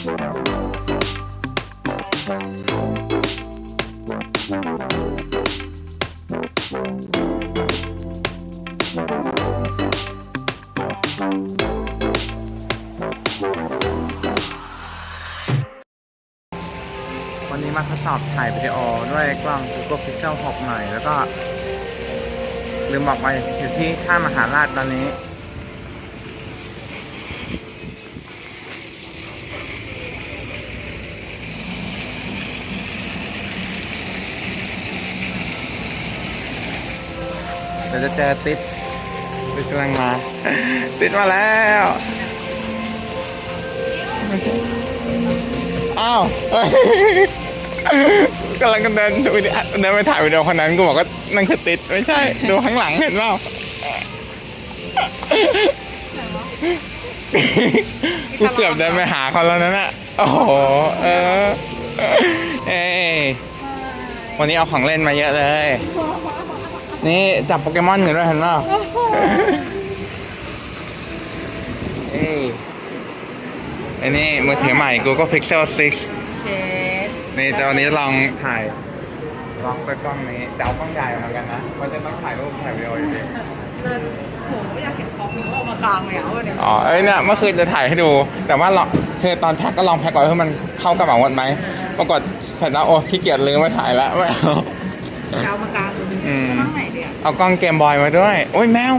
วันนี้มาทดสอบถ่ายวิดีโอด้วยกล้อง Google Pixel 6 หน่อยแล้วก็ลืมบอกไปอยู่ที่ท่ามหาราชตอนนี้เดี๋ยวจะเจอติ๊ดกำลังมาติ๊ดมาแล้วอ้าวกำลังกันเดินไปถ่ายวิดีโอคนนั้นกูบอกว่านั่นคือติ๊ดไม่ใช่ดูข้างหลังเห็นเปล่ากูเกือบเดินไปหาเขาแล้วนั่นน่ะโอ้โหวันนี้เอาของเล่นมาเยอะเลยนี่จับโปเกมอนอยู่ด้วยเห็นเปล่าไอ้นี่มือถือใหม่ Google Pixel 6นี่แต่วันนี้ลองถ่ายลองไปกล้องนี้จะเอากล้องใหญ่เหมือนกันนะมันจะต้องถ่ายรูปถ่ายวิดีโออยู่ดีผมไม่อยากเห็นคอมนิ้วออกมากลางเลยเนี่ยอ๋อเนี่ยเมื่อคืนจะถ่ายให้ดูแต่ว่าคือตอนแพ็คก็ลองแพ็คก่อนว่ามันเข้ากระเป๋าหมดไหมปรากฏเสร็จแล้วโอ้ขี้เกียจลืมมาถ่ายแล้วไม่เอาเอามากลางนั่งไหนเดียวเอากล้องเกมบอยมาด้วยโอ้ยแมว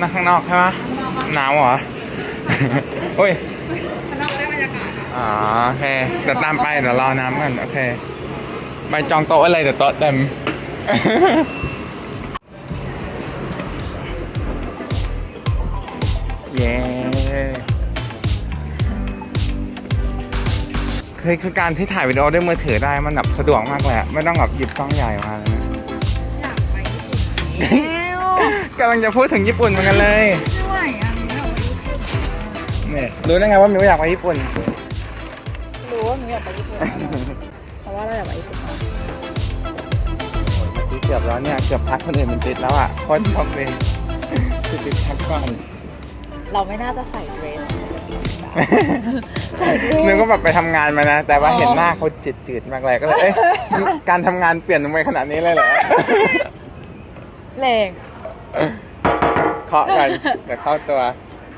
นั่งข้างนอกใช่ไหมหนาวเหรอโอ้ยข้างนอกได้บรรยากาศอ๋อโอเคเดี๋ยวตามไปเดี๋ยวรอน้ำกันโอเคไปจองโต๊ะอะไรเดี๋ยวโต๊ะเต็มเย้คือการที่ถ่ายวิดีโอด้วยมือถือได้มันแบบสะดวกมากเลยไม่ต้องแบบหยิบกล้องใหญ่มาเลยนะอยากไปญี่ปุ่นกำลังจะพูดถึงญี่ปุ่นเหมือนกันเลยไม่ไหวอันนี้เนี่ยรู้ได้ไงว่ามิวอยากไปญี่ปุ่นรู้ว่ามิวอยากไปญี่ปุ่นเพราะว่าเราอยากไปญี่ปุ่นเกือบแล้วเนี่ยเกือบพักคนอื่นมันติดแล้วอ่ะคนชอบเลยติดพักก่อนเราไม่น่าจะใส่เดรสนึกว่าแบบไปทำงานมานะแต่ว่าเห็นหน้าเขาจืดมากเลยก็เลยการทำงานเปลี่ยนลงไปขนาดนี้เลยเหรอแรงเคาะกันเดี๋ยวเข้าตัว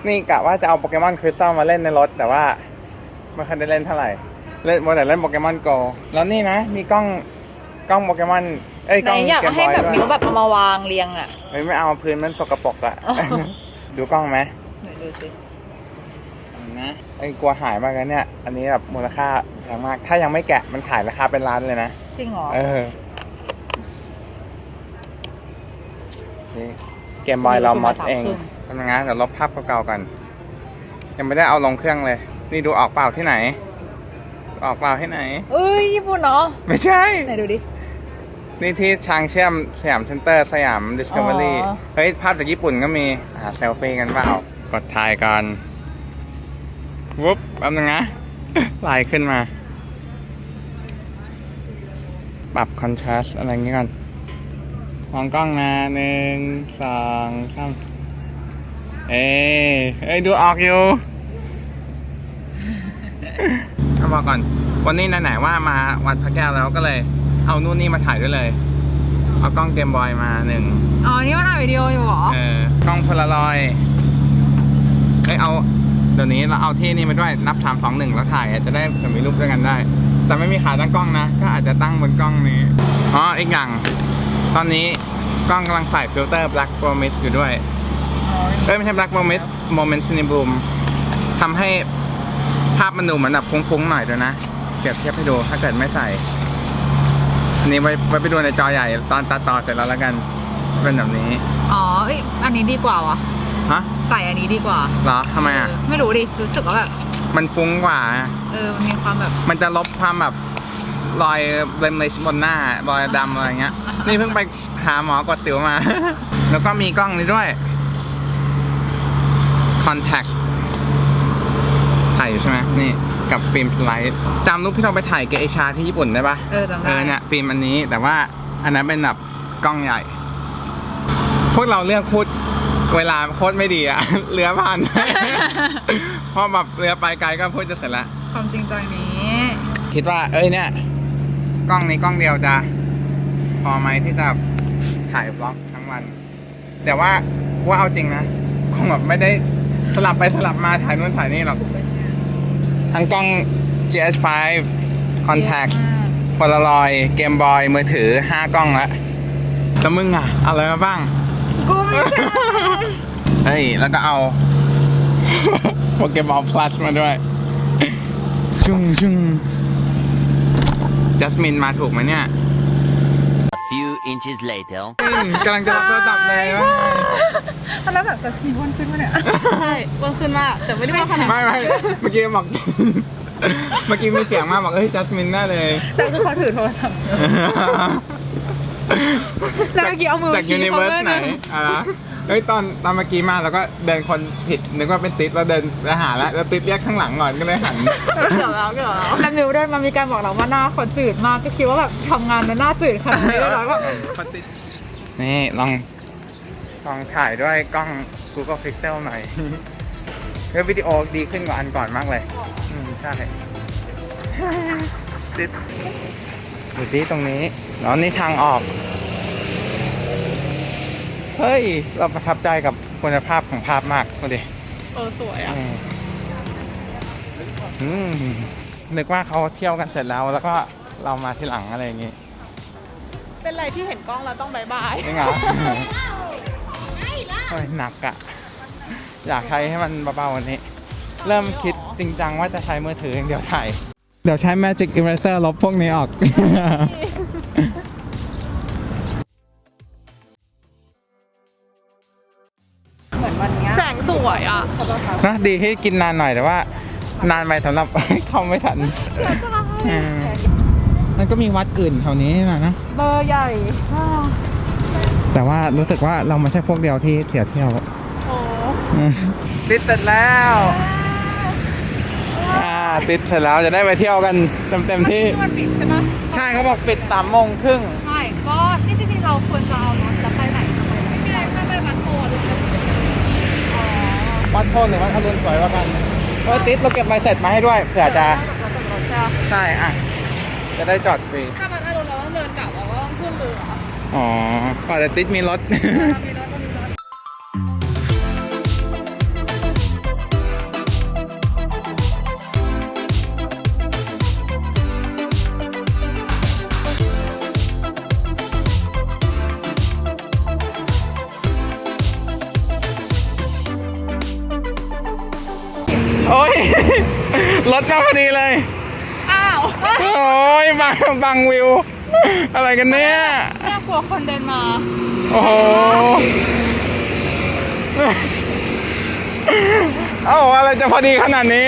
นี่กะว่าจะเอาโปเกมอนคริสตัลมาเล่นในรถแต่ว่าไม่เคยได้เล่นเท่าไหร่เล่นแต่เล่นโปเกมอนโกแล้วนี่นะมีกล้องโปเกมอนกล้องอยากให้แบบมิวแบบเอามาวางเรียงอ่ะไม่เอาพื้นมันสกปรกอ่ะดูกล้องไหมดูสินะกลัวหายมากเลยเนี่ยอันนี้แบบมูลค่าแพงมากถ้ายังไม่แกะมันขายราคาเป็นล้านเลยนะจริงเหรอนี่เกมบอยเรามอดเองทำงานเดี๋ยวลบภาพเก่าๆกันยังไม่ได้เอาลงเครื่องเลยนี่ดูออกเปล่าที่ไหนออกเปล่าที่ไหนญี่ปุ่นเนาะไม่ใช่ไหนดูดินี่ที่ทางเชื่อมสยามเซ็นเตอร์สยามดิสคัฟเวอรี่เฮ้ยภาพจากญี่ปุ่นก็มีเซลฟี่กันเปล่ากดถ่ายกันวุ๊บแป๊บนึงนะลายขึ้นมาปรับคอนทราสต์อะไรอย่างงี้ก่อนมองกล้องนะ1 2 3ดูออกอยู่เอาบอกก่อนวันนี้ไหนๆว่ามาวัดพระแก้วแล้วก็เลยเอานู่นนี่มาถ่ายด้วยเลยเอากล้องเกมบอยมา1นี่ว่าถ่ายวิดีโออยู่หรอกล้องโพลารอยด์เอาเดี๋ยวนี้เราเอาที่นี่มาด้วยนับ3 2 1แล้วถ่ายจะได้มีรูปด้วยกันได้แต่ไม่มีขาตั้งกล้องนะก็อาจจะตั้งบนกล้องนี้อีกอย่างตอนนี้กล้องกำลังใส่ฟิลเตอร์ Black Promise อยู่ด้วยไม่ใช่ Black Promise Moment Cineboom ทำให้ภาพมันดูเหมือนแบบฟุ้งๆหน่อยด้วยนะเปรียบเทียบให้ดูถ้าเกิดไม่ใส่อันนี้ไว้ไปดูในจอใหญ่ตอนตัดต่อเสร็จแล้วกันเป็นแบบนี้อันนี้ดีกว่าวะใส่อันนี้ดีกว่าเหรอทำไมไม่รู้ดิรู้สึกว่าแบบมันฟุ้งกว่ามันมีความแบบมันจะลบความแบบรอยเบลมเลยบนหน้ารอยดำอะไรเงี้ยนี่เพิ่งไปหาหมอกดสิวมาแล้วก็มีกล้องนี้ด้วย Contact ถ่ายอยู่ใช่ไหมนี่กับฟิล์มสไลด์จำรูปที่เราไปถ่ายเกอิชาที่ญี่ปุ่นได้ปะจำได้เนี่ยฟิล์มอันนี้แต่ว่าอันนั้นเป็นแบบกล้องใหญ่พวกเราเลือกพูด เวลาโคตรไม่ดีอะ เรือผ่าน พอแบบเรือไปไกลก็พูดจะเสร็จแล้ว ความจริงใจนี้ คิดว่า เนี่ยกล้องนี้กล้องเดียวจะ พอไหมที่จะถ่ายบล็อกทั้งวัน แต่ว่าเอาจริงนะคงแบบไม่ได้สลับไปสลับมาถ่ายนู่นถ่ายนี่หรอกทั้งกล้อง GS5 Contact Polaroid Game Boy มือถือ5กล้องแล้วแล้วมึงอะเอาอะไรมาบ้าง กูไม่ใช่ เฮ้ย แล้วก็เอา โปเกมอน Plus มาด้วย ชุ่งจัสมินมาถูกไหมเนี่ย A few inches later. กำลังจะรับโทรศัพท์เลยว่า แล้วแบบจะมีวันขึ้นมาเนี่ย ใช่วันขึ้นมากแต่ไม่ได้ว่าขนาด ไม่เมื่อกี้บอก เมื่อกี้มีเสียงมาบอกจัสมินแน่เลย แต่คือเขาถือโทรศัพท์แล้วเมื่อกี้เอามือ จากยูนิเวิร์สไหนเฮ้ยตอนเมื่อกี้มาแล้วก็เดินคนผิดนึกว่าเป็นติ๊ดแล้วเดินไปหาแล้วติ๊ดเรียกข้างหลังก่อนก็เลยหัน เกือบแล้วแล้วมิวเดินมามีการบอกเราว่าหน้าคนจืดมากก็คิดว่าแบบทำงานแล้วหน้าจืดขนาดนี้เลยแล้วก็ นี่ลองถ่ายด้วยกล้อง Google Pixel หน่อยเฮ้ยวิดีโอดีขึ้นกว่าอันก่อนมากเลยใช่ติดอยู่ที่ตรงนี้แล้วนี่ทางออก เฮ้ย เราประทับใจกับคุณภาพของภาพมากดูดิ สวยอ่ะ นึกว่าเขาเที่ยวกันเสร็จแล้วก็เรามาที่หลังอะไรอย่างงี้ เป็นไรที่เห็นกล้องเราต้องบายบาย นี่เหรอโอ้ยหนักอะอยากใช้ให้มันเบาๆวันนี้ เริ่มคิดจริงจังว่าจะใช้มือถืออย่างเดียวถ่าย เดี๋ยวใช้ Magic Eraser ลบพวกนี้ออก เหมือนวันนี้แสงสวยอ่ะ นะดีที่กินนานหน่อยแต่ว่านานไปสำหรับ เข้าไม่ทันมันก็มีวัดอื่นแถวนี้นะ เบอร์ใหญ่ แต่ว่ารู้สึกว่าเราไม่ใช่พวกเดียวที่เสียเที่ยว โอ้ ติดเสร็จแล้วติดเสร็จแล้วจะได้ไปเที่ยวกันเต็มที่ มันปิดใช่ปะ ใช่เขาบอกปิด3 โมงครึ่ง ใช่ก็ที่จริงๆเราควรจะเอารถจะไปไหนไม่ได้ถ้าไปวัดโพธิ์หรือ วัดโพธิ์หรือวัดอรุณสวยกว่ากันติดเราเก็บใบเสร็จมาให้ด้วยเผื่อจะใช่จะได้จอดฟรี ถ้ามันอารมณ์เราต้องเดินกลับเราก็ต้องขึ้นเรือ อ๋อก็แต่ติดมีรถ มีรถ โอ้ย รถมาพอดีเลย อ้าว โอ้ยบังวิว อะไรกันเนี่ย น่ากลัวคนเดินมา โอ้โห เอ้าอะไรจะพอดีขนาดนี้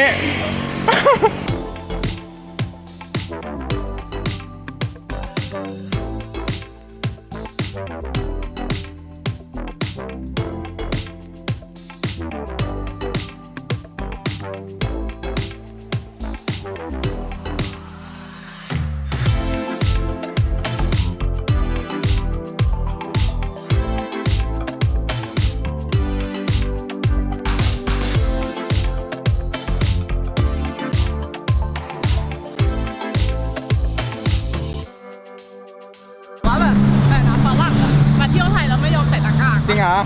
ว่าแบบแต่นะฝรั่งอะมาเที่ยวไทยแล้วไม่ยอมใส่หน้ากาก จริงเหรอ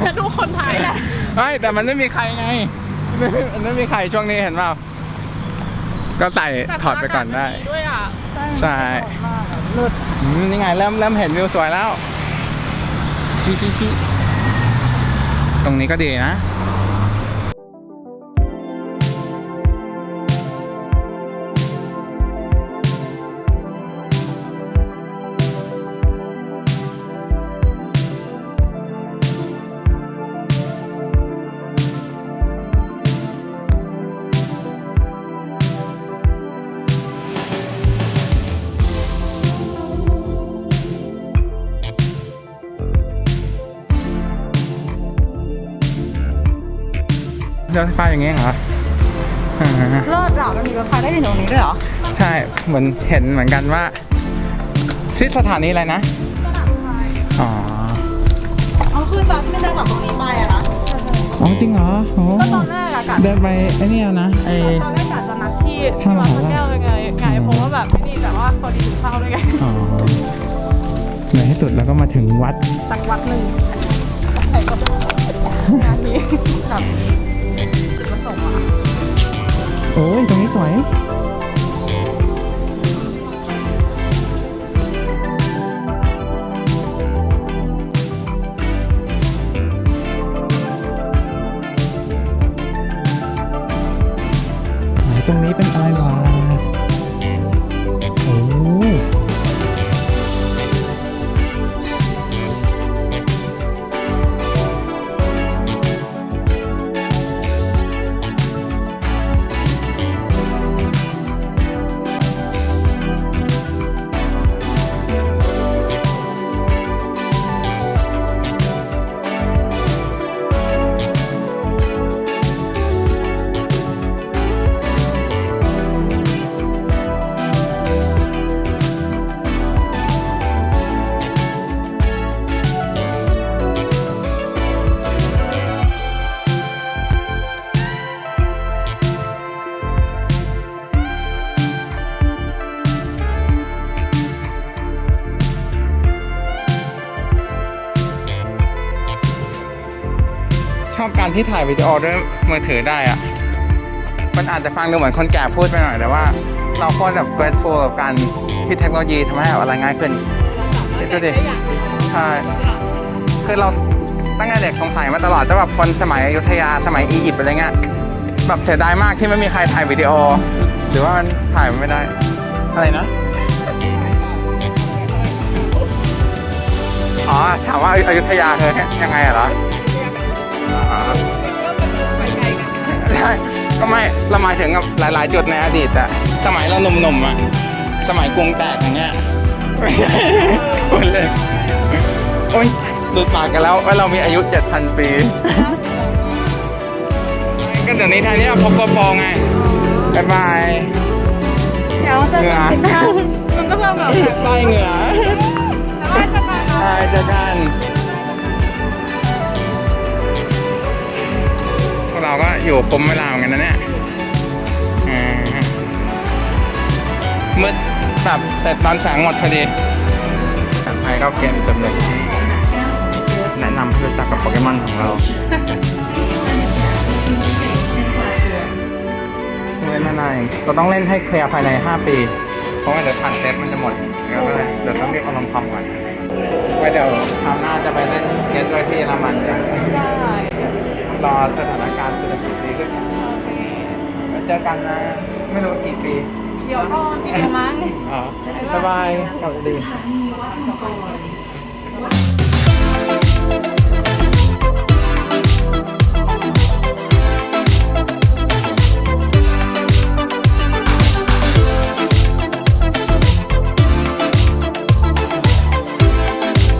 แต่ดูคนไทยแหละ ไม่แต่มันไม่มีใครไง มันไม่มีใครช่วงนี้เห็นเปล่า ก็ใส่ถอดไปก่อนได้ ด้วยอ่ะ ใช่นี่ไงเริ่มเห็นวิวสวยแล้วชี้ตรงนี้ก็ดีนะ รถไฟฟ้าอย่างเงี้ยเหรอ เลิศอ่ะมันมีรถไฟได้ถึงตรงนี้ด้วยเหรอ ใช่ เหมือนเห็นเหมือนกันว่าที่สถานีอะไรนะ อ๋อ อ๋อคือจัสมินเดินจากตรงนี้ไปอะนะ อ๋อจริงเหรอโอ้ ก็ตอนแรกอะกะ เดินไปไอ้นี่เอานะไอ้ ตอนแรกกะจะนัดที่วัดพระแก้วเลยไงเพราะว่าแบบไม่ดีแต่ว่าพอดีถึงเข้าเลยไง อ๋อในที่สุดเราก็มาถึงวัด สักวัดหนึ่งใครก็งานนี้แบบจุดประสงค์อะ โอ้ยตรงนี้สวยไหนตรงนี้เป็นอะไรวะโอ้ชอบการที่ถ่ายวิดีโอด้วยมือถือได้อะมันอาจจะฟังดูเหมือนคนแก่พูดไปหน่อยแต่ว่าเราโคตรแบบ grateful กับการที่เทคโนโลยีทำให้อะไรง่ายขึ้นดูดิใช่คือเราตั้งแต่เด็กสงสัยมาตลอดแต่แบบคนสมัยอยุธยาสมัยอียิปต์อะไรเงี้ยแบบเสียดายมากที่ไม่มีใครถ่ายวิดีโอ หรือว่ามันถ่ายมันไม่ได้อะไรนะอ๋อถามว่าอยุธยาคือยังไงอะเหรอใช่ก็ไม่เราหมายถึงกับหลายๆจุดในอดีตอะสมัยเราหนุ่มๆอะสมัยกรุงแตกอย่างเงี้ยคนเลยโอ๊ยดูปากกันแล้วว่าเรามีอายุ 7,000 ปีก็เดี๋ยวนี้ทางนี้พกโกโปรไงบ๊ายบาย เดี๋ยวจะกินข้าวมันก็เพิ่มแบบ ใต้เหงื่อ แล้วว่าจะมา ใช่เจอกันพวกเราก็อยู่คุ้มเวลาเหมือนกันนะเนี่ยมืดแบบเสร็จตอนแสงหมดพอดีไอ้เราเกมเต็มเลยแนะนำให้รู้จักกับโปเกมอนของเราเล่นนานๆเราต้องเล่นให้เคลียร์ภายใน 5 ปี เพราะว่าเดี๋ยวผ่านเซตมันจะหมดก็เลยเดี๋ยวต้องเรียกอารมณ์ความก่อนไว้เดี๋ยวคราวหน้าจะไปเล่นเกมด้วยที่เยอรมันกัน ได้ รอสถานการณ์เศรษฐกิจดีขึ้นไว้เจอกันนะ ไม่รู้กี่ปี เดี๋ยวก่อนอีกมั้ง อ๋อบ๊ายบายกลับดี